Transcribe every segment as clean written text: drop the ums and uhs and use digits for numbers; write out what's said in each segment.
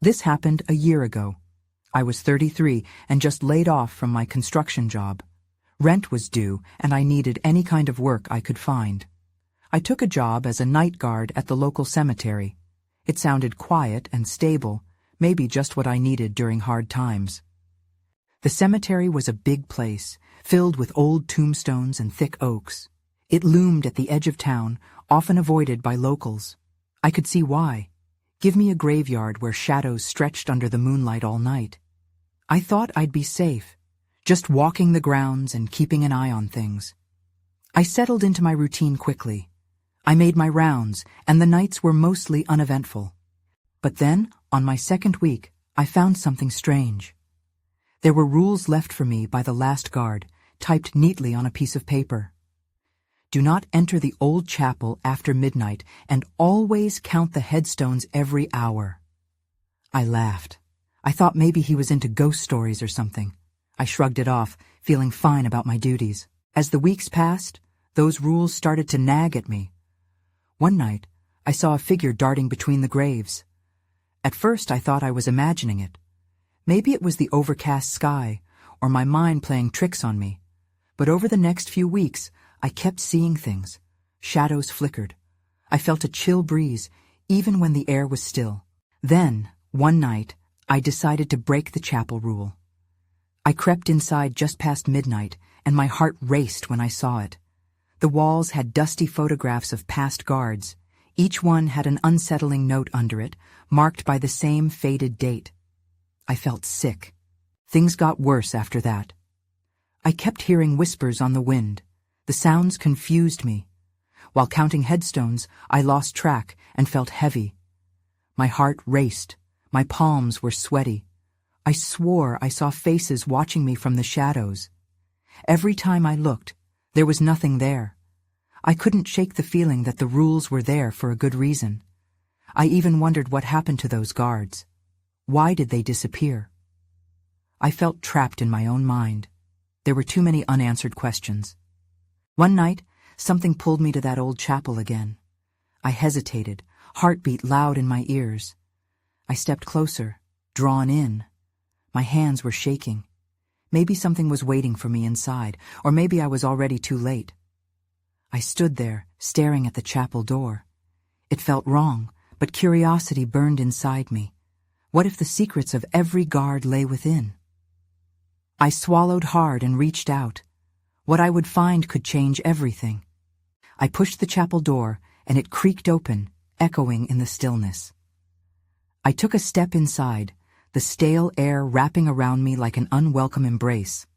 This happened a year ago. I was 33 and just laid off from my construction job. Rent was due, and I needed any kind of work I could find. I took a job as a night guard at the local cemetery. It sounded quiet and stable, maybe just what I needed during hard times. The cemetery was a big place, filled with old tombstones and thick oaks. It loomed at the edge of town, often avoided by locals. I could see why. Give me a graveyard where shadows stretched under the moonlight all night. I thought I'd be safe, just walking the grounds and keeping an eye on things. I settled into my routine quickly. I made my rounds, and the nights were mostly uneventful. But then, on my second week, I found something strange. There were rules left for me by the last guard, typed neatly on a piece of paper. Do not enter the old chapel after midnight, and always count the headstones every hour. I laughed. I thought maybe he was into ghost stories or something. I shrugged it off, feeling fine about my duties. As the weeks passed, those rules started to nag at me. One night, I saw a figure darting between the graves. At first, I thought I was imagining it. Maybe it was the overcast sky, or my mind playing tricks on me. But over the next few weeks, I kept seeing things. Shadows flickered. I felt a chill breeze, even when the air was still. Then, one night, I decided to break the chapel rule. I crept inside just past midnight, and my heart raced when I saw it. The walls had dusty photographs of past guards. Each one had an unsettling note under it, marked by the same faded date. I felt sick. Things got worse after that. I kept hearing whispers on the wind. The sounds confused me. While counting headstones, I lost track and felt heavy. My heart raced. My palms were sweaty. I swore I saw faces watching me from the shadows. Every time I looked, there was nothing there. I couldn't shake the feeling that the rules were there for a good reason. I even wondered what happened to those guards. Why did they disappear? I felt trapped in my own mind. There were too many unanswered questions. One night, something pulled me to that old chapel again. I hesitated, heartbeat loud in my ears. I stepped closer, drawn in. My hands were shaking. Maybe something was waiting for me inside, or maybe I was already too late. I stood there, staring at the chapel door. It felt wrong, but curiosity burned inside me. What if the secrets of every guard lay within? I swallowed hard and reached out. What I would find could change everything. I pushed the chapel door, and it creaked open, echoing in the stillness. I took a step inside, the stale air wrapping around me like an unwelcome embrace.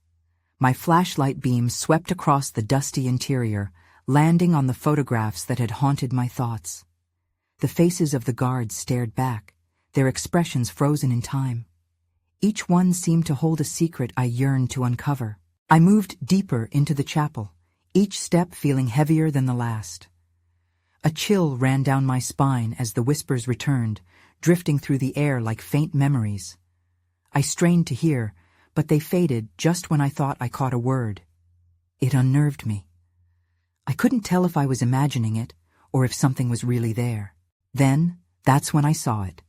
My flashlight beam swept across the dusty interior, landing on the photographs that had haunted my thoughts. The faces of the guards stared back, their expressions frozen in time. Each one seemed to hold a secret I yearned to uncover. I moved deeper into the chapel, each step feeling heavier than the last. A chill ran down my spine as the whispers returned, drifting through the air like faint memories. I strained to hear, but they faded just when I thought I caught a word. It unnerved me. I couldn't tell if I was imagining it or if something was really there. Then, that's when I saw it.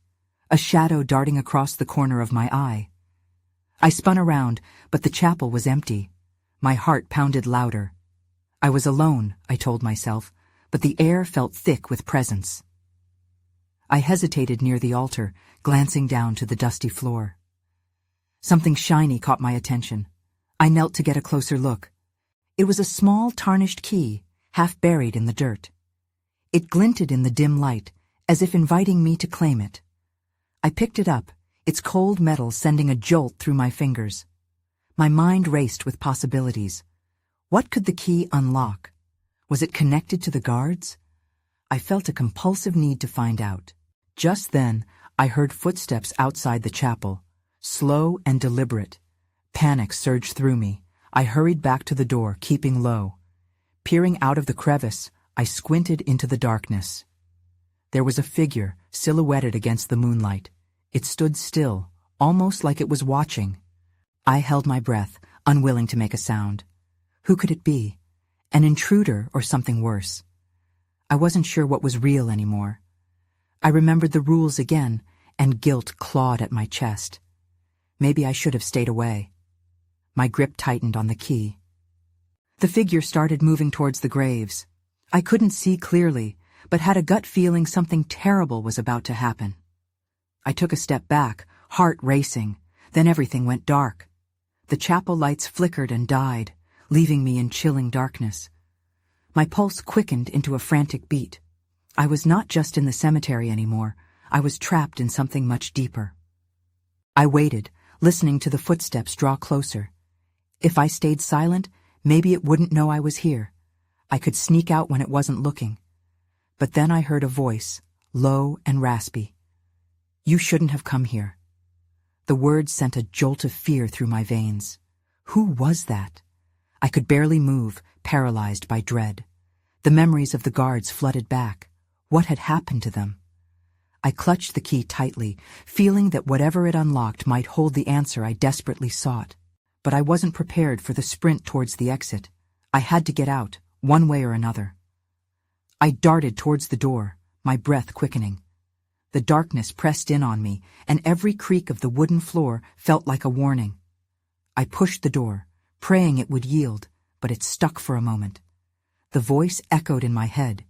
A shadow darting across the corner of my eye. I spun around, but the chapel was empty. My heart pounded louder. I was alone, I told myself, but the air felt thick with presence. I hesitated near the altar, glancing down to the dusty floor. Something shiny caught my attention. I knelt to get a closer look. It was a small tarnished key, half buried in the dirt. It glinted in the dim light, as if inviting me to claim it. I picked it up, its cold metal sending a jolt through my fingers. My mind raced with possibilities. What could the key unlock? Was it connected to the guards? I felt a compulsive need to find out. Just then, I heard footsteps outside the chapel, slow and deliberate. Panic surged through me. I hurried back to the door, keeping low. Peering out of the crevice, I squinted into the darkness. There was a figure, silhouetted against the moonlight. It stood still, almost like it was watching. I held my breath, unwilling to make a sound. Who could it be? An intruder or something worse? I wasn't sure what was real anymore. I remembered the rules again, and guilt clawed at my chest. Maybe I should have stayed away. My grip tightened on the key. The figure started moving towards the graves. I couldn't see clearly, but had a gut feeling something terrible was about to happen. I took a step back, heart racing, then everything went dark. The chapel lights flickered and died, leaving me in chilling darkness. My pulse quickened into a frantic beat. I was not just in the cemetery anymore. I was trapped in something much deeper. I waited, listening to the footsteps draw closer. If I stayed silent, maybe it wouldn't know I was here. I could sneak out when it wasn't looking. But then I heard a voice, low and raspy. "You shouldn't have come here." The words sent a jolt of fear through my veins. Who was that? I could barely move, paralyzed by dread. The memories of the guards flooded back. What had happened to them? I clutched the key tightly, feeling that whatever it unlocked might hold the answer I desperately sought. But I wasn't prepared for the sprint towards the exit. I had to get out, one way or another. I darted towards the door, my breath quickening. The darkness pressed in on me, and every creak of the wooden floor felt like a warning. I pushed the door, praying it would yield, but it stuck for a moment. The voice echoed in my head.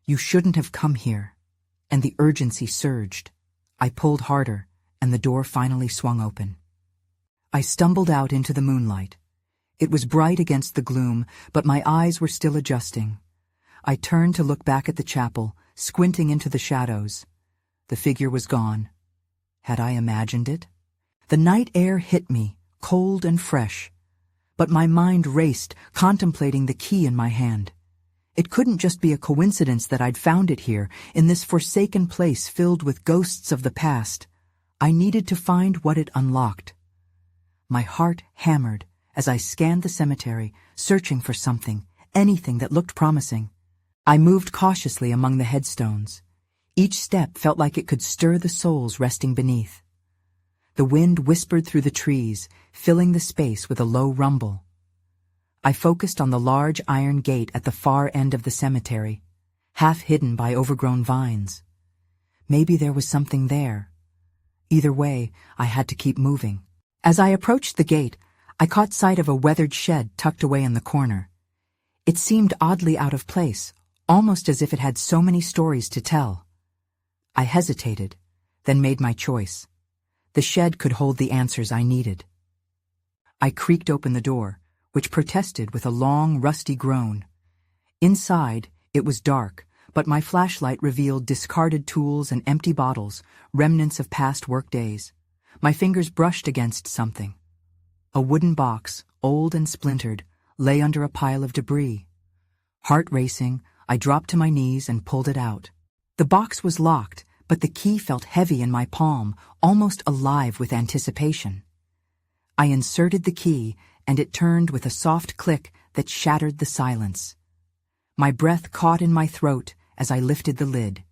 "You shouldn't have come here." And the urgency surged. I pulled harder, and the door finally swung open. I stumbled out into the moonlight. It was bright against the gloom, but my eyes were still adjusting. I turned to look back at the chapel, squinting into the shadows. The figure was gone. Had I imagined it? The night air hit me, cold and fresh. But my mind raced, contemplating the key in my hand. It couldn't just be a coincidence that I'd found it here, in this forsaken place filled with ghosts of the past. I needed to find what it unlocked. My heart hammered as I scanned the cemetery, searching for something, anything that looked promising. I moved cautiously among the headstones. Each step felt like it could stir the souls resting beneath. The wind whispered through the trees, filling the space with a low rumble. I focused on the large iron gate at the far end of the cemetery, half hidden by overgrown vines. Maybe there was something there. Either way, I had to keep moving. As I approached the gate, I caught sight of a weathered shed tucked away in the corner. It seemed oddly out of place, almost as if it had so many stories to tell. I hesitated, then made my choice. The shed could hold the answers I needed. I creaked open the door, which protested with a long, rusty groan. Inside, it was dark, but my flashlight revealed discarded tools and empty bottles, remnants of past workdays. My fingers brushed against something. A wooden box, old and splintered, lay under a pile of debris. Heart racing, I dropped to my knees and pulled it out. The box was locked, but the key felt heavy in my palm, almost alive with anticipation. I inserted the key, and it turned with a soft click that shattered the silence. My breath caught in my throat as I lifted the lid.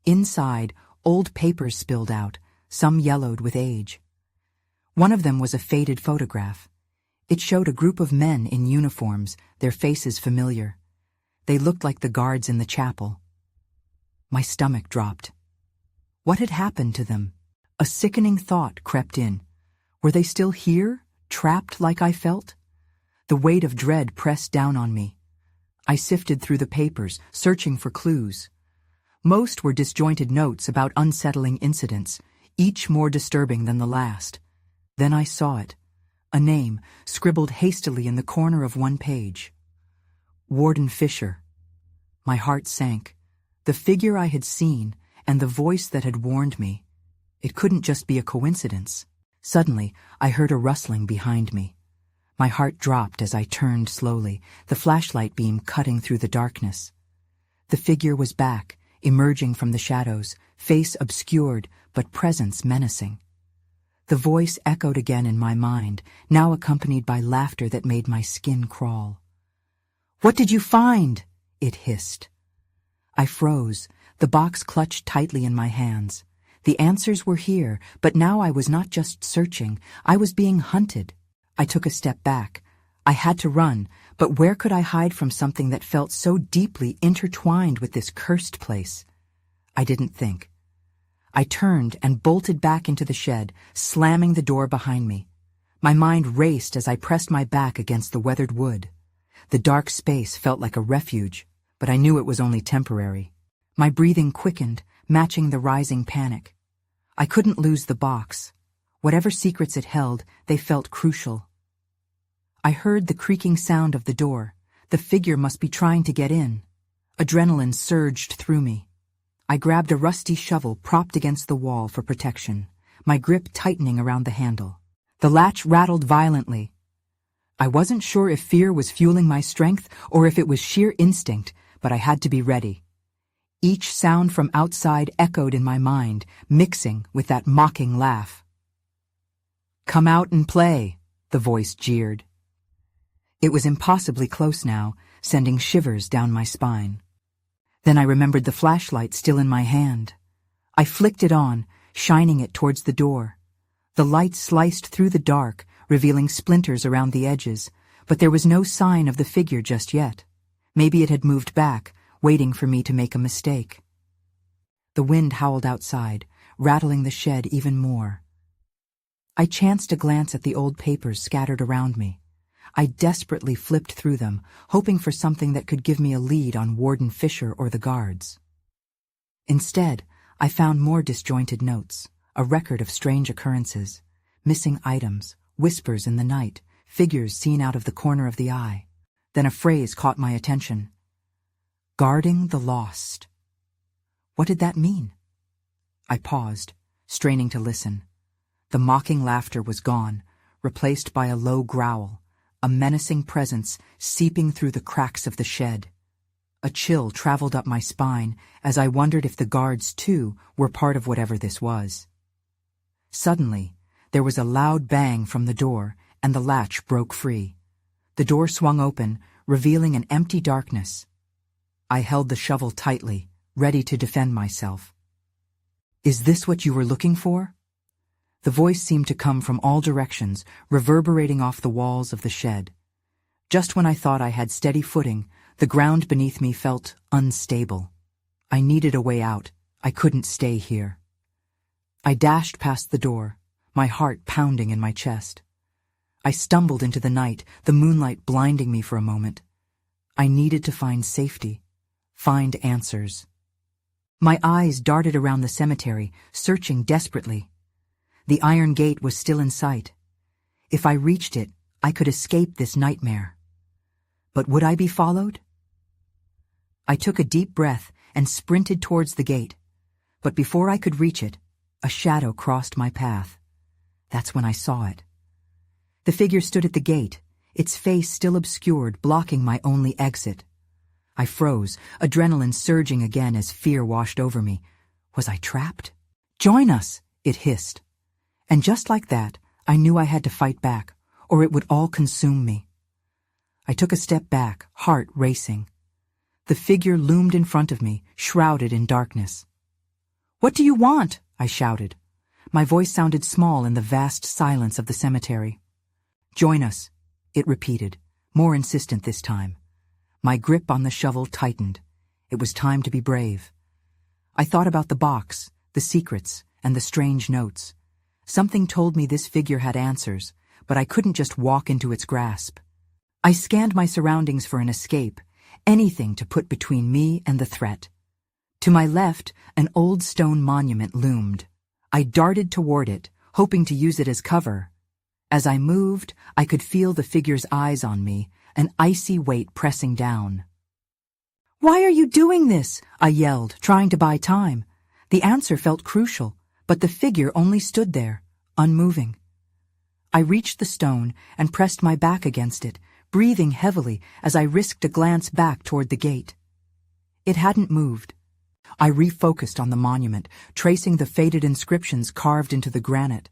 Inside, old papers spilled out, some yellowed with age. One of them was a faded photograph. It showed a group of men in uniforms, their faces familiar. They looked like the guards in the chapel. My stomach dropped. What had happened to them? A sickening thought crept in. Were they still here, trapped like I felt? The weight of dread pressed down on me. I sifted through the papers, searching for clues. Most were disjointed notes about unsettling incidents, each more disturbing than the last. Then I saw it. A name, scribbled hastily in the corner of one page. Warden Fisher. My heart sank. The figure I had seen, and the voice that had warned me. It couldn't just be a coincidence. Suddenly, I heard a rustling behind me. My heart dropped as I turned slowly, the flashlight beam cutting through the darkness. The figure was back, emerging from the shadows, face obscured, but presence menacing. The voice echoed again in my mind, now accompanied by laughter that made my skin crawl. "What did you find?" it hissed. I froze, the box clutched tightly in my hands. The answers were here, but now I was not just searching, I was being hunted. I took a step back. I had to run, but where could I hide from something that felt so deeply intertwined with this cursed place? I didn't think. I turned and bolted back into the shed, slamming the door behind me. My mind raced as I pressed my back against the weathered wood. The dark space felt like a refuge, but I knew it was only temporary. My breathing quickened, matching the rising panic. I couldn't lose the box. Whatever secrets it held, they felt crucial. I heard the creaking sound of the door. The figure must be trying to get in. Adrenaline surged through me. I grabbed a rusty shovel propped against the wall for protection, my grip tightening around the handle. The latch rattled violently. I wasn't sure if fear was fueling my strength or if it was sheer instinct, but I had to be ready. Each sound from outside echoed in my mind, mixing with that mocking laugh. "Come out and play," the voice jeered. It was impossibly close now, sending shivers down my spine. Then I remembered the flashlight still in my hand. I flicked it on, shining it towards the door. The light sliced through the dark, revealing splinters around the edges, but there was no sign of the figure just yet. Maybe it had moved back, waiting for me to make a mistake. The wind howled outside, rattling the shed even more. I chanced a glance at the old papers scattered around me. I desperately flipped through them, hoping for something that could give me a lead on Warden Fisher or the guards. Instead, I found more disjointed notes, a record of strange occurrences, missing items, whispers in the night, figures seen out of the corner of the eye. Then a phrase caught my attention. "Guarding the lost." What did that mean? I paused, straining to listen. The mocking laughter was gone, replaced by a low growl, a menacing presence seeping through the cracks of the shed. A chill traveled up my spine as I wondered if the guards, too, were part of whatever this was. Suddenly, there was a loud bang from the door, and the latch broke free. The door swung open, revealing an empty darkness. I held the shovel tightly, ready to defend myself. "Is this what you were looking for?" The voice seemed to come from all directions, reverberating off the walls of the shed. Just when I thought I had steady footing, the ground beneath me felt unstable. I needed a way out. I couldn't stay here. I dashed past the door, my heart pounding in my chest. I stumbled into the night, the moonlight blinding me for a moment. I needed to find safety, find answers. My eyes darted around the cemetery, searching desperately. The iron gate was still in sight. If I reached it, I could escape this nightmare. But would I be followed? I took a deep breath and sprinted towards the gate. But before I could reach it, a shadow crossed my path. That's when I saw it. The figure stood at the gate, its face still obscured, blocking my only exit. I froze, adrenaline surging again as fear washed over me. Was I trapped? "Join us," it hissed. And just like that, I knew I had to fight back, or it would all consume me. I took a step back, heart racing. The figure loomed in front of me, shrouded in darkness. "What do you want?" I shouted. My voice sounded small in the vast silence of the cemetery. "Join us," it repeated, more insistent this time. My grip on the shovel tightened. It was time to be brave. I thought about the box, the secrets, and the strange notes. Something told me this figure had answers, but I couldn't just walk into its grasp. I scanned my surroundings for an escape, anything to put between me and the threat. To my left, an old stone monument loomed. I darted toward it, hoping to use it as cover. As I moved, I could feel the figure's eyes on me, an icy weight pressing down. "Why are you doing this?" I yelled, trying to buy time. The answer felt crucial, but the figure only stood there, unmoving. I reached the stone and pressed my back against it, breathing heavily as I risked a glance back toward the gate. It hadn't moved. I refocused on the monument, tracing the faded inscriptions carved into the granite.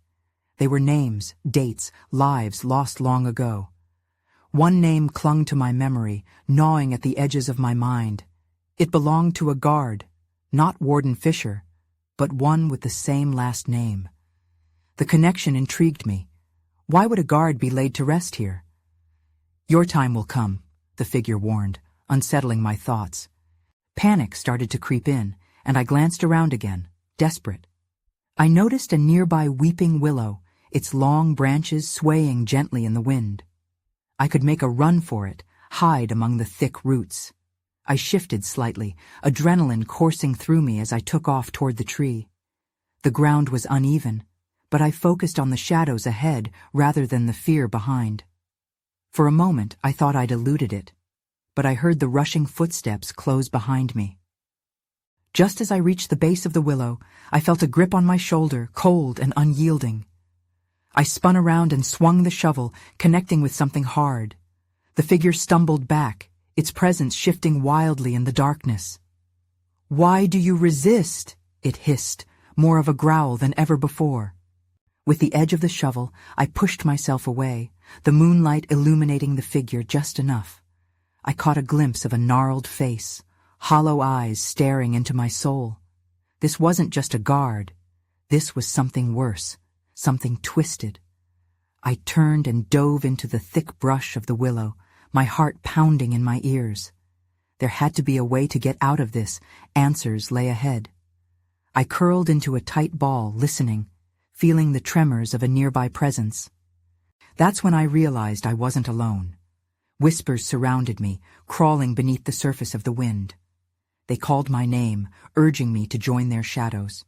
They were names, dates, lives lost long ago. One name clung to my memory, gnawing at the edges of my mind. It belonged to a guard, not Warden Fisher, but one with the same last name. The connection intrigued me. Why would a guard be laid to rest here? "Your time will come," the figure warned, unsettling my thoughts. Panic started to creep in, and I glanced around again, desperate. I noticed a nearby weeping willow, its long branches swaying gently in the wind. I could make a run for it, hide among the thick roots. I shifted slightly, adrenaline coursing through me as I took off toward the tree. The ground was uneven, but I focused on the shadows ahead rather than the fear behind. For a moment, I thought I'd eluded it, but I heard the rushing footsteps close behind me. Just as I reached the base of the willow, I felt a grip on my shoulder, cold and unyielding. I spun around and swung the shovel, connecting with something hard. The figure stumbled back, its presence shifting wildly in the darkness. "Why do you resist?" it hissed, more of a growl than ever before. With the edge of the shovel, I pushed myself away, the moonlight illuminating the figure just enough. I caught a glimpse of a gnarled face, hollow eyes staring into my soul. This wasn't just a guard. This was something worse, something twisted. I turned and dove into the thick brush of the willow, my heart pounding in my ears. There had to be a way to get out of this. Answers lay ahead. I curled into a tight ball, listening, feeling the tremors of a nearby presence. That's when I realized I wasn't alone. Whispers surrounded me, crawling beneath the surface of the wind. They called my name, urging me to join their shadows.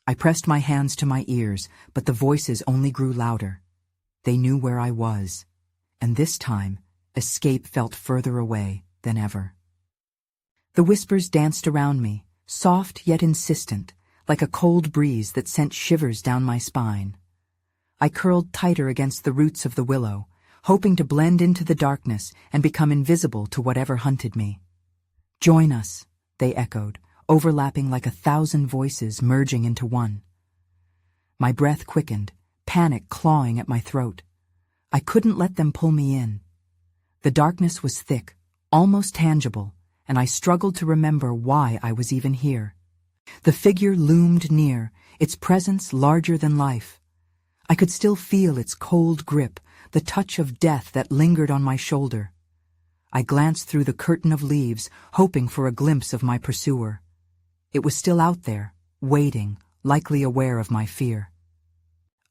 I pressed my hands to my ears, but the voices only grew louder. They knew where I was, and this time, escape felt further away than ever. The whispers danced around me, soft yet insistent, like a cold breeze that sent shivers down my spine. I curled tighter against the roots of the willow, hoping to blend into the darkness and become invisible to whatever hunted me. "Join us," they echoed, overlapping like 1,000 voices merging into one. My breath quickened, panic clawing at my throat. I couldn't let them pull me in. The darkness was thick, almost tangible, and I struggled to remember why I was even here. The figure loomed near, its presence larger than life. I could still feel its cold grip, the touch of death that lingered on my shoulder. I glanced through the curtain of leaves, hoping for a glimpse of my pursuer. It was still out there, waiting, likely aware of my fear.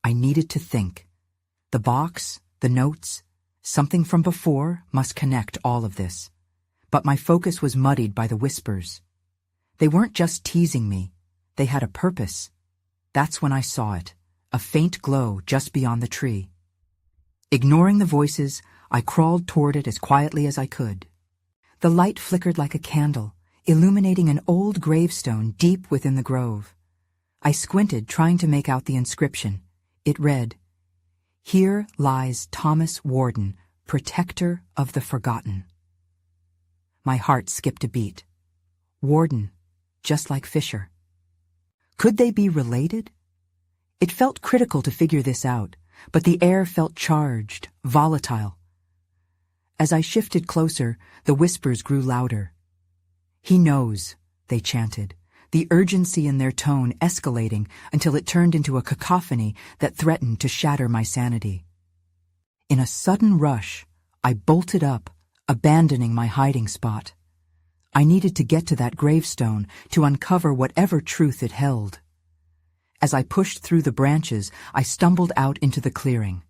I needed to think. The box, the notes, something from before must connect all of this. But my focus was muddied by the whispers. They weren't just teasing me. They had a purpose. That's when I saw it, a faint glow just beyond the tree. Ignoring the voices, I crawled toward it as quietly as I could. The light flickered like a candle, illuminating an old gravestone deep within the grove. I squinted, trying to make out the inscription. It read, "Here lies Thomas Warden, protector of the forgotten." My heart skipped a beat. Warden, just like Fisher. Could they be related? It felt critical to figure this out, but the air felt charged, volatile. As I shifted closer, the whispers grew louder. "He knows," they chanted, the urgency in their tone escalating until it turned into a cacophony that threatened to shatter my sanity. In a sudden rush, I bolted up, abandoning my hiding spot. I needed to get to that gravestone to uncover whatever truth it held. As I pushed through the branches, I stumbled out into the clearing.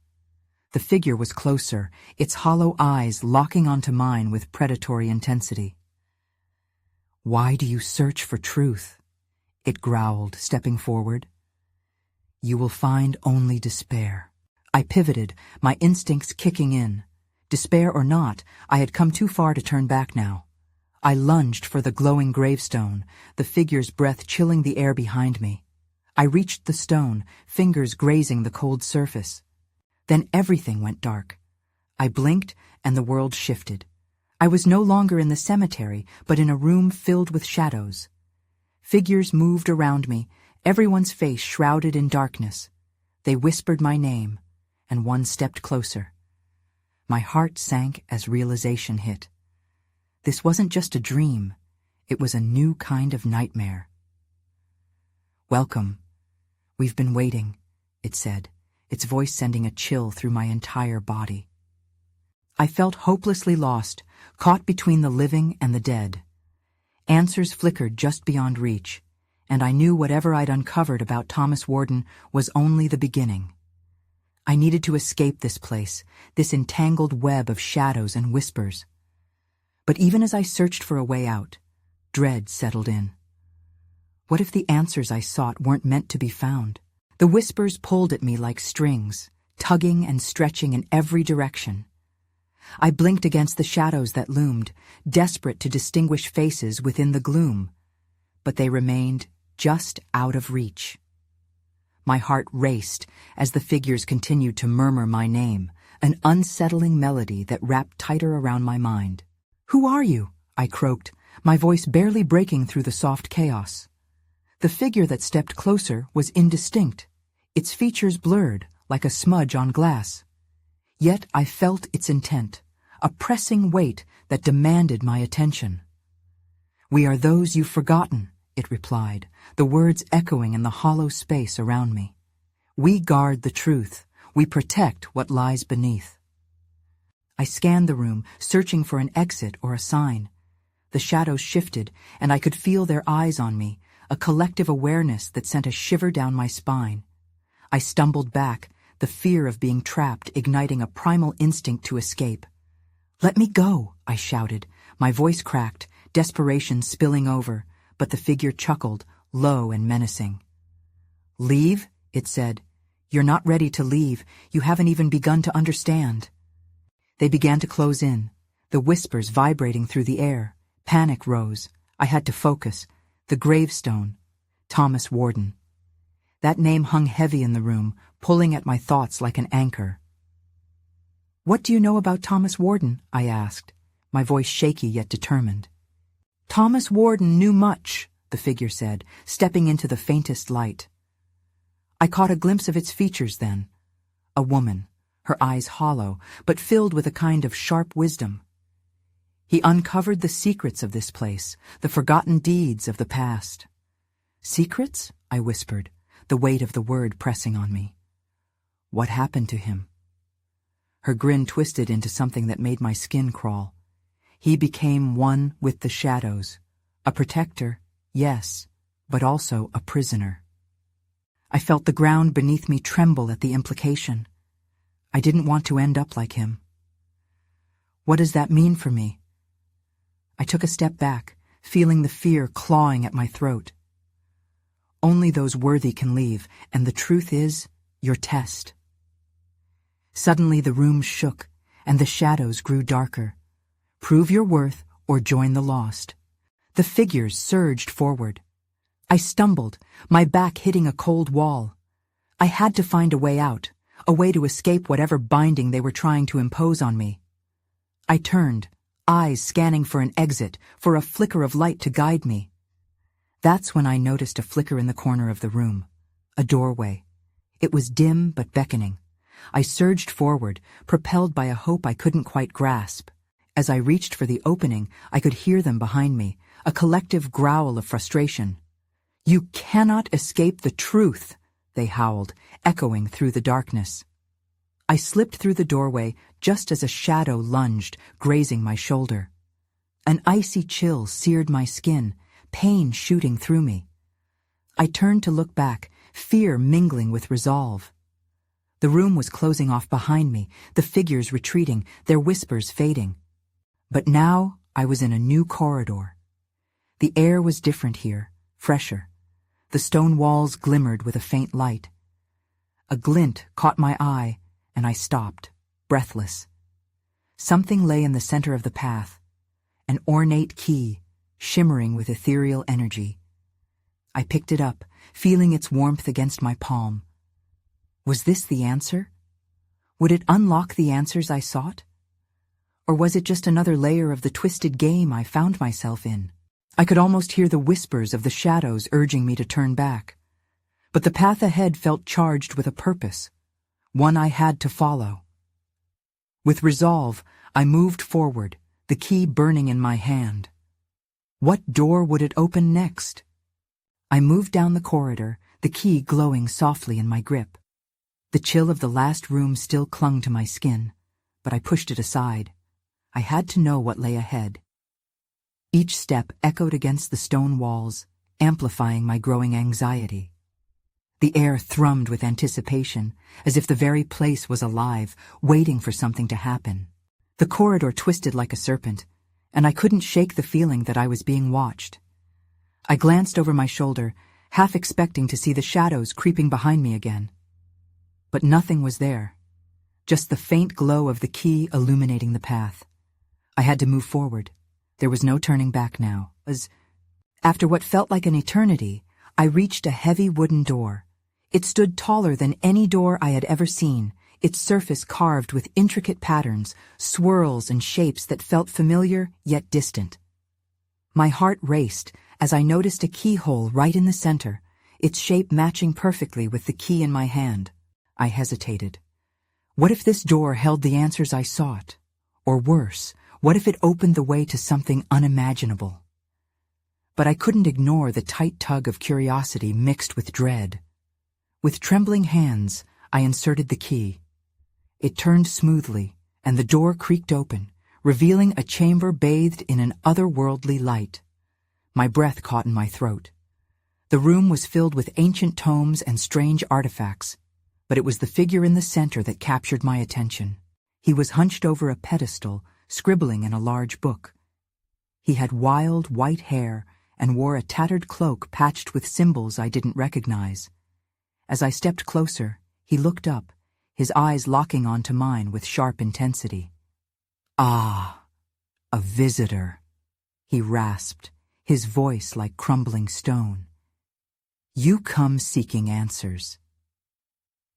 The figure was closer, its hollow eyes locking onto mine with predatory intensity. "Why do you search for truth?" it growled, stepping forward. "You will find only despair." I pivoted, my instincts kicking in. Despair or not, I had come too far to turn back now. I lunged for the glowing gravestone, the figure's breath chilling the air behind me. I reached the stone, fingers grazing the cold surface. Then everything went dark. I blinked, and the world shifted. I was no longer in the cemetery, but in a room filled with shadows. Figures moved around me, everyone's face shrouded in darkness. They whispered my name, and one stepped closer. My heart sank as realization hit. This wasn't just a dream. It was a new kind of nightmare. "Welcome. We've been waiting," it said, its voice sending a chill through my entire body. I felt hopelessly lost, caught between the living and the dead. Answers flickered just beyond reach. and I knew whatever I'd uncovered about Thomas Warden was only the beginning. I needed to escape this place, this entangled web of shadows and whispers. But even as I searched for a way out, dread settled in. What if the answers I sought weren't meant to be found? The whispers pulled at me like strings, tugging and stretching in every direction. I blinked against the shadows that loomed, desperate to distinguish faces within the gloom, but they remained just out of reach. My heart raced as the figures continued to murmur my name, an unsettling melody that wrapped tighter around my mind. "Who are you?" I croaked, my voice barely breaking through the soft chaos. The figure that stepped closer was indistinct, its features blurred like a smudge on glass. Yet I felt its intent, a pressing weight that demanded my attention. "We are those you've forgotten," it replied, the words echoing in the hollow space around me. "We guard the truth. We protect what lies beneath." I scanned the room, searching for an exit or a sign. The shadows shifted, and I could feel their eyes on me, a collective awareness that sent a shiver down my spine. I stumbled back, the fear of being trapped igniting a primal instinct to escape. "Let me go," I shouted, my voice cracked, desperation spilling over, but the figure chuckled, low and menacing. "Leave?" it said. "You're not ready to leave. You haven't even begun to understand." They began to close in, the whispers vibrating through the air. Panic rose. I had to focus. The gravestone. Thomas Warden. That name hung heavy in the room, pulling at my thoughts like an anchor. "What do you know about Thomas Warden?" I asked, my voice shaky yet determined. "Thomas Warden knew much," the figure said, stepping into the faintest light. I caught a glimpse of its features then. A woman, her eyes hollow, but filled with a kind of sharp wisdom. He uncovered the secrets of this place, the forgotten deeds of the past. "Secrets?" I whispered, the weight of the word pressing on me. "What happened to him?" Her grin twisted into something that made my skin crawl. He became one with the shadows. A protector, yes, but also a prisoner. I felt the ground beneath me tremble at the implication. I didn't want to end up like him. "What does that mean for me?" I took a step back, feeling the fear clawing at my throat. "Only those worthy can leave, and the truth is, your test." Suddenly the room shook, and the shadows grew darker. "Prove your worth or join the lost." The figures surged forward. I stumbled, my back hitting a cold wall. I had to find a way out, a way to escape whatever binding they were trying to impose on me. I turned, eyes scanning for an exit, for a flicker of light to guide me. That's when I noticed a flicker in the corner of the room, a doorway. It was dim but beckoning. I surged forward, propelled by a hope I couldn't quite grasp. As I reached for the opening, I could hear them behind me, a collective growl of frustration. "You cannot escape the truth," they howled, echoing through the darkness. I slipped through the doorway just as a shadow lunged, grazing my shoulder. An icy chill seared my skin, pain shooting through me. I turned to look back, fear mingling with resolve. The room was closing off behind me, the figures retreating, their whispers fading. But now I was in a new corridor. The air was different here, fresher. The stone walls glimmered with a faint light. A glint caught my eye, and I stopped, breathless. Something lay in the center of the path, an ornate key, shimmering with ethereal energy. I picked it up, feeling its warmth against my palm. Was this the answer? Would it unlock the answers I sought? Or was it just another layer of the twisted game I found myself in? I could almost hear the whispers of the shadows urging me to turn back. But the path ahead felt charged with a purpose, one I had to follow. With resolve, I moved forward, the key burning in my hand. What door would it open next? I moved down the corridor, the key glowing softly in my grip. The chill of the last room still clung to my skin, but I pushed it aside. I had to know what lay ahead. Each step echoed against the stone walls, amplifying my growing anxiety. The air thrummed with anticipation, as if the very place was alive, waiting for something to happen. The corridor twisted like a serpent, and I couldn't shake the feeling that I was being watched. I glanced over my shoulder, half expecting to see the shadows creeping behind me again. But nothing was there, just the faint glow of the key illuminating the path. I had to move forward. There was no turning back now. After what felt like an eternity, I reached a heavy wooden door. It stood taller than any door I had ever seen, its surface carved with intricate patterns, swirls and shapes that felt familiar yet distant. My heart raced as I noticed a keyhole right in the center, its shape matching perfectly with the key in my hand. I hesitated. What if this door held the answers I sought? Or worse, what if it opened the way to something unimaginable? But I couldn't ignore the tight tug of curiosity mixed with dread. With trembling hands, I inserted the key. It turned smoothly, and the door creaked open, revealing a chamber bathed in an otherworldly light. My breath caught in my throat. The room was filled with ancient tomes and strange artifacts, but it was the figure in the center that captured my attention. He was hunched over a pedestal, scribbling in a large book. He had wild, white hair and wore a tattered cloak patched with symbols I didn't recognize. As I stepped closer, he looked up, his eyes locking onto mine with sharp intensity. "Ah, a visitor," he rasped, his voice like crumbling stone. "You come seeking answers."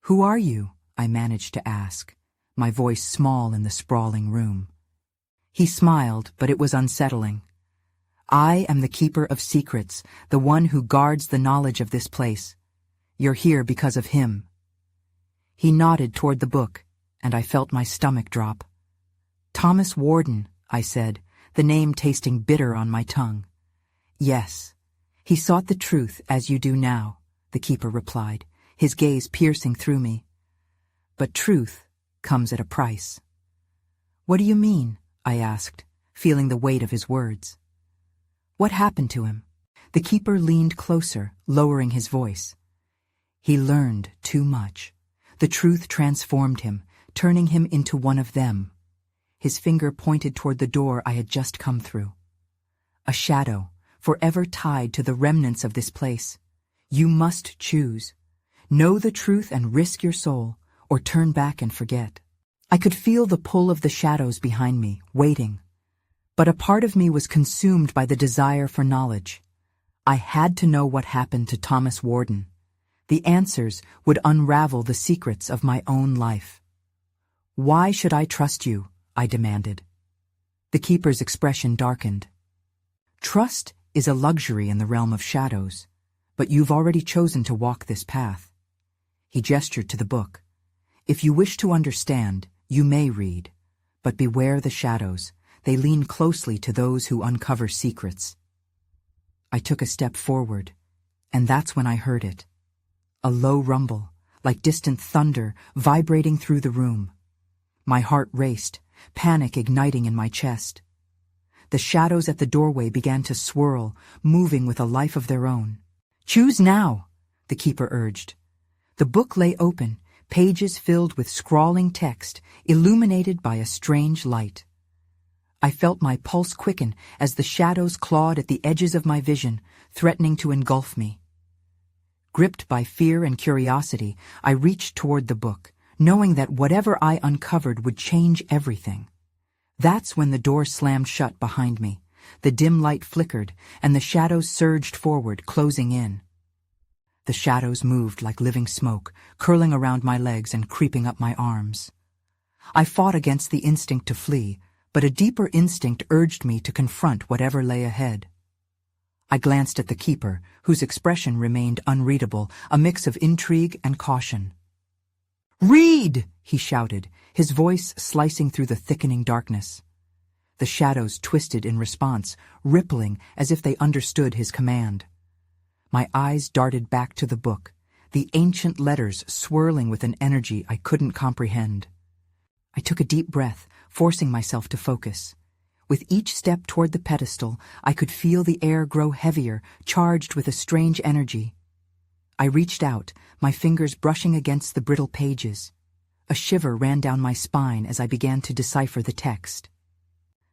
"Who are you?" I managed to ask, my voice small in the sprawling room. He smiled, but it was unsettling. "I am the keeper of secrets, the one who guards the knowledge of this place. You're here because of him." He nodded toward the book, and I felt my stomach drop. "Thomas Warden," I said, the name tasting bitter on my tongue. "Yes, he sought the truth as you do now," the keeper replied, his gaze piercing through me. "But truth comes at a price." "What do you mean?" I asked, feeling the weight of his words. "What happened to him?" The keeper leaned closer, lowering his voice. "He learned too much. The truth transformed him, turning him into one of them." His finger pointed toward the door I had just come through. "A shadow, forever tied to the remnants of this place. You must choose. Know the truth and risk your soul, or turn back and forget." I could feel the pull of the shadows behind me, waiting. But a part of me was consumed by the desire for knowledge. I had to know what happened to Thomas Warden. The answers would unravel the secrets of my own life. "Why should I trust you?" I demanded. The keeper's expression darkened. "Trust is a luxury in the realm of shadows, but you've already chosen to walk this path." He gestured to the book. "If you wish to understand, you may read, but beware the shadows. They lean closely to those who uncover secrets." I took a step forward, and that's when I heard it. A low rumble, like distant thunder, vibrating through the room. My heart raced, panic igniting in my chest. The shadows at the doorway began to swirl, moving with a life of their own. "Choose now," the keeper urged. The book lay open, pages filled with scrawling text, illuminated by a strange light. I felt my pulse quicken as the shadows clawed at the edges of my vision, threatening to engulf me. Gripped by fear and curiosity, I reached toward the book, knowing that whatever I uncovered would change everything. That's when the door slammed shut behind me. The dim light flickered, and the shadows surged forward, closing in. The shadows moved like living smoke, curling around my legs and creeping up my arms. I fought against the instinct to flee, but a deeper instinct urged me to confront whatever lay ahead. I glanced at the keeper, whose expression remained unreadable, a mix of intrigue and caution. "Read!" he shouted, his voice slicing through the thickening darkness. The shadows twisted in response, rippling as if they understood his command. My eyes darted back to the book, the ancient letters swirling with an energy I couldn't comprehend. I took a deep breath, forcing myself to focus. With each step toward the pedestal, I could feel the air grow heavier, charged with a strange energy. I reached out, my fingers brushing against the brittle pages. A shiver ran down my spine as I began to decipher the text.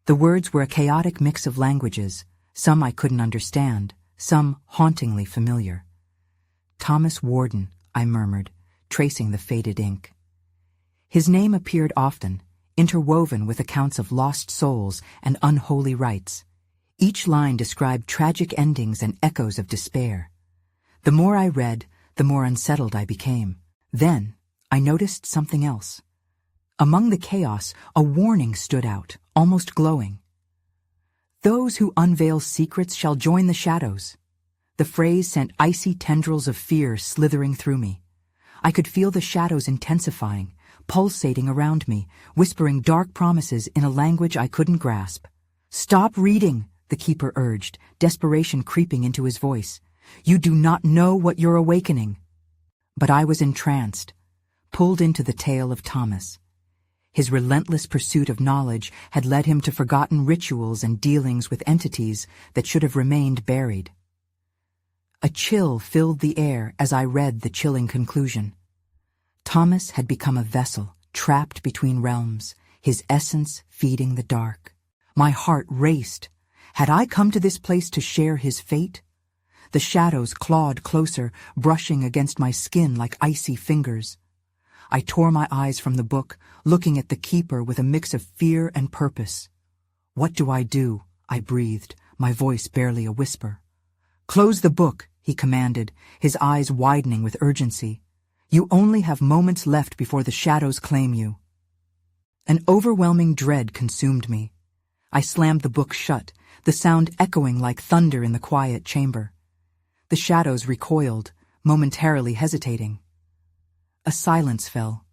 The words were a chaotic mix of languages, some I couldn't understand, some hauntingly familiar. Thomas Warden, I murmured, tracing the faded ink. His name appeared often, interwoven with accounts of lost souls and unholy rites. Each line described tragic endings and echoes of despair. The more I read, the more unsettled I became. Then, I noticed something else. Among the chaos, a warning stood out, almost glowing. "Those who unveil secrets shall join the shadows." The phrase sent icy tendrils of fear slithering through me. I could feel the shadows intensifying, pulsating around me, whispering dark promises in a language I couldn't grasp. "Stop reading," the keeper urged, desperation creeping into his voice. "You do not know what you're awakening." But I was entranced, pulled into the tale of Thomas. His relentless pursuit of knowledge had led him to forgotten rituals and dealings with entities that should have remained buried. A chill filled the air as I read the chilling conclusion. Thomas had become a vessel, trapped between realms, his essence feeding the dark. My heart raced. Had I come to this place to share his fate? The shadows clawed closer, brushing against my skin like icy fingers. I tore my eyes from the book, looking at the keeper with a mix of fear and purpose. "What do I do?" I breathed, my voice barely a whisper. "Close the book," he commanded, his eyes widening with urgency. "You only have moments left before the shadows claim you." An overwhelming dread consumed me. I slammed the book shut, the sound echoing like thunder in the quiet chamber. The shadows recoiled, momentarily hesitating. A silence fell,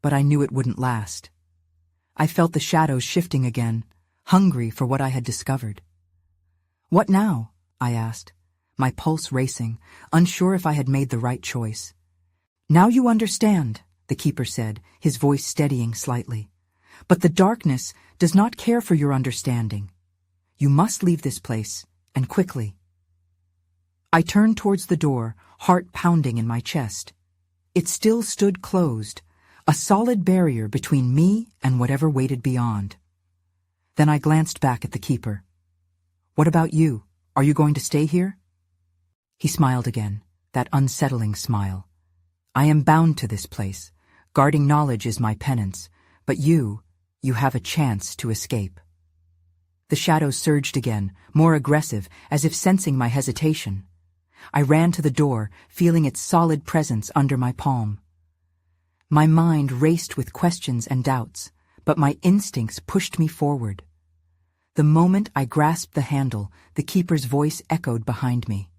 but I knew it wouldn't last. I felt the shadows shifting again, hungry for what I had discovered. "What now?" I asked, my pulse racing, unsure if I had made the right choice. "Now you understand," the keeper said, his voice steadying slightly. "But the darkness does not care for your understanding. You must leave this place, and quickly." I turned towards the door, heart pounding in my chest. It still stood closed, a solid barrier between me and whatever waited beyond. Then I glanced back at the keeper. "What about you? Are you going to stay here?" He smiled again, that unsettling smile. "I am bound to this place. Guarding knowledge is my penance, but you have a chance to escape." The shadows surged again, more aggressive, as if sensing my hesitation. I ran to the door, feeling its solid presence under my palm. My mind raced with questions and doubts, but my instincts pushed me forward. The moment I grasped the handle, the keeper's voice echoed behind me.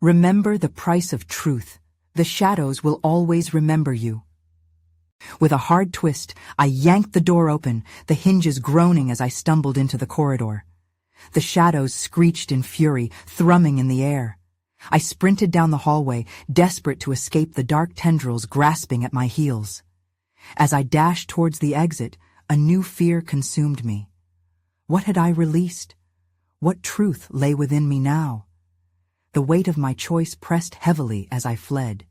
"Remember the price of truth. The shadows will always remember you." With a hard twist, I yanked the door open, the hinges groaning as I stumbled into the corridor. The shadows screeched in fury, thrumming in the air. I sprinted down the hallway, desperate to escape the dark tendrils grasping at my heels. As I dashed towards the exit, a new fear consumed me. What had I released? What truth lay within me now? The weight of my choice pressed heavily as I fled,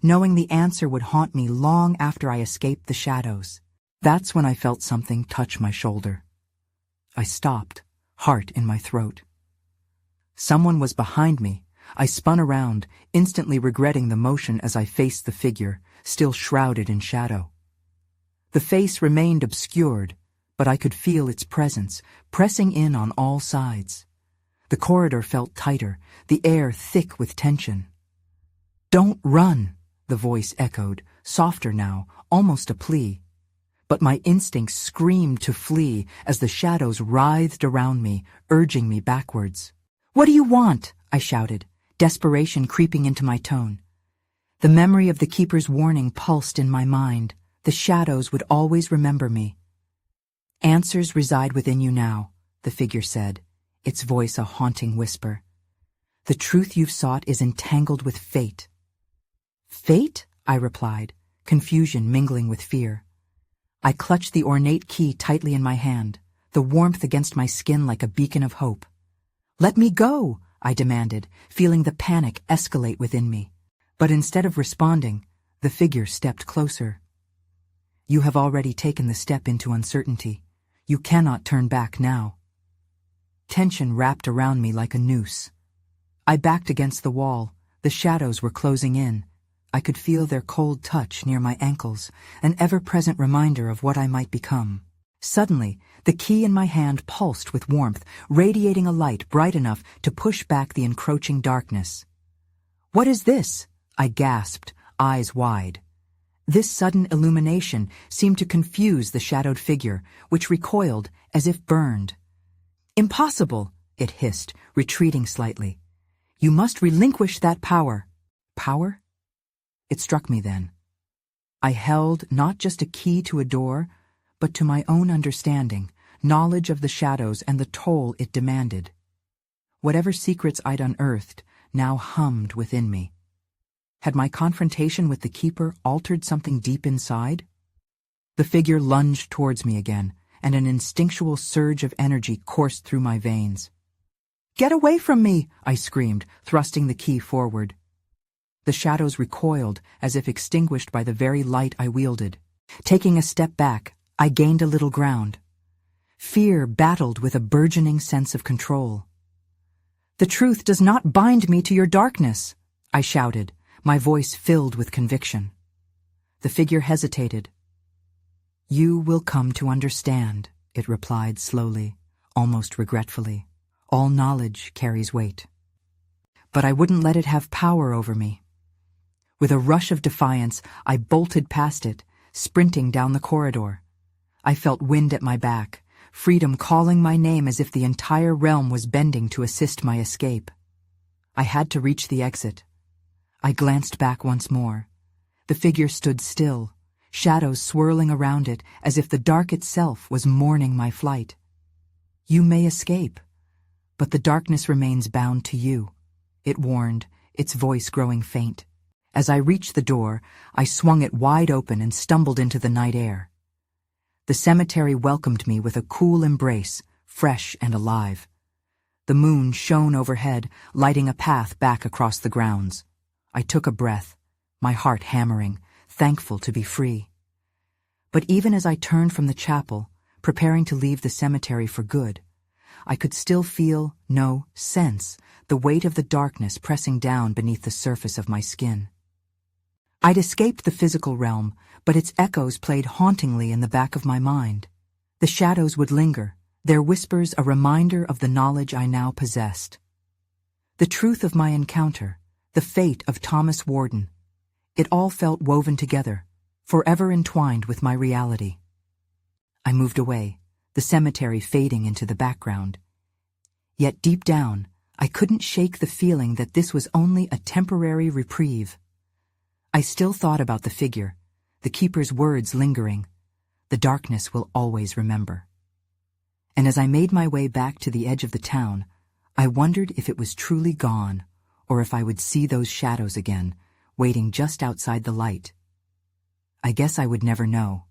knowing the answer would haunt me long after I escaped the shadows. That's when I felt something touch my shoulder. I stopped, heart in my throat. Someone was behind me. I spun around, instantly regretting the motion as I faced the figure, still shrouded in shadow. The face remained obscured, but I could feel its presence, pressing in on all sides. The corridor felt tighter, the air thick with tension. "Don't run," the voice echoed, softer now, almost a plea. But my instincts screamed to flee as the shadows writhed around me, urging me backwards. "What do you want?" I shouted, desperation creeping into my tone. The memory of the keeper's warning pulsed in my mind. The shadows would always remember me. "Answers reside within you now," the figure said, its voice a haunting whisper. "The truth you've sought is entangled with fate." "Fate?" I replied, confusion mingling with fear. I clutched the ornate key tightly in my hand. the warmth against my skin like a beacon of hope. "Let me go!" I demanded, feeling the panic escalate within me. But instead of responding, the figure stepped closer. "You have already taken the step into uncertainty. You cannot turn back now." Tension wrapped around me like a noose. I backed against the wall. The shadows were closing in. I could feel their cold touch near my ankles, an ever-present reminder of what I might become. Suddenly, the key in my hand pulsed with warmth, radiating a light bright enough to push back the encroaching darkness. "What is this?" I gasped, eyes wide. This sudden illumination seemed to confuse the shadowed figure, which recoiled as if burned. "Impossible!" it hissed, retreating slightly. "You must relinquish that power." Power? It struck me then. I held not just a key to a door, but to my own understanding, knowledge of the shadows and the toll it demanded. Whatever secrets I'd unearthed now hummed within me. Had my confrontation with the keeper altered something deep inside? The figure lunged towards me again, and an instinctual surge of energy coursed through my veins. "Get away from me!" I screamed, thrusting the key forward. The shadows recoiled as if extinguished by the very light I wielded. Taking a step back, I gained a little ground. Fear battled with a burgeoning sense of control. "The truth does not bind me to your darkness," I shouted, my voice filled with conviction. The figure hesitated. "You will come to understand," it replied slowly, almost regretfully. "All knowledge carries weight." But I wouldn't let it have power over me. With a rush of defiance, I bolted past it, sprinting down the corridor. I felt wind at my back, freedom calling my name as if the entire realm was bending to assist my escape. I had to reach the exit. I glanced back once more. The figure stood still, shadows swirling around it as if the dark itself was mourning my flight. "You may escape, but the darkness remains bound to you," it warned, its voice growing faint. As I reached the door, I swung it wide open and stumbled into the night air. The cemetery welcomed me with a cool embrace, fresh and alive. The moon shone overhead, lighting a path back across the grounds. I took a breath, my heart hammering, thankful to be free. But even as I turned from the chapel, preparing to leave the cemetery for good, I could still feel, no, sense, the weight of the darkness pressing down beneath the surface of my skin. I'd escaped the physical realm, but its echoes played hauntingly in the back of my mind. The shadows would linger, their whispers a reminder of the knowledge I now possessed. The truth of my encounter, the fate of Thomas Warden, it all felt woven together, forever entwined with my reality. I moved away, the cemetery fading into the background. Yet deep down, I couldn't shake the feeling that this was only a temporary reprieve. I still thought about the figure, the keeper's words lingering. The darkness will always remember. And as I made my way back to the edge of the town, I wondered if it was truly gone, or if I would see those shadows again, waiting just outside the light. I guess I would never know.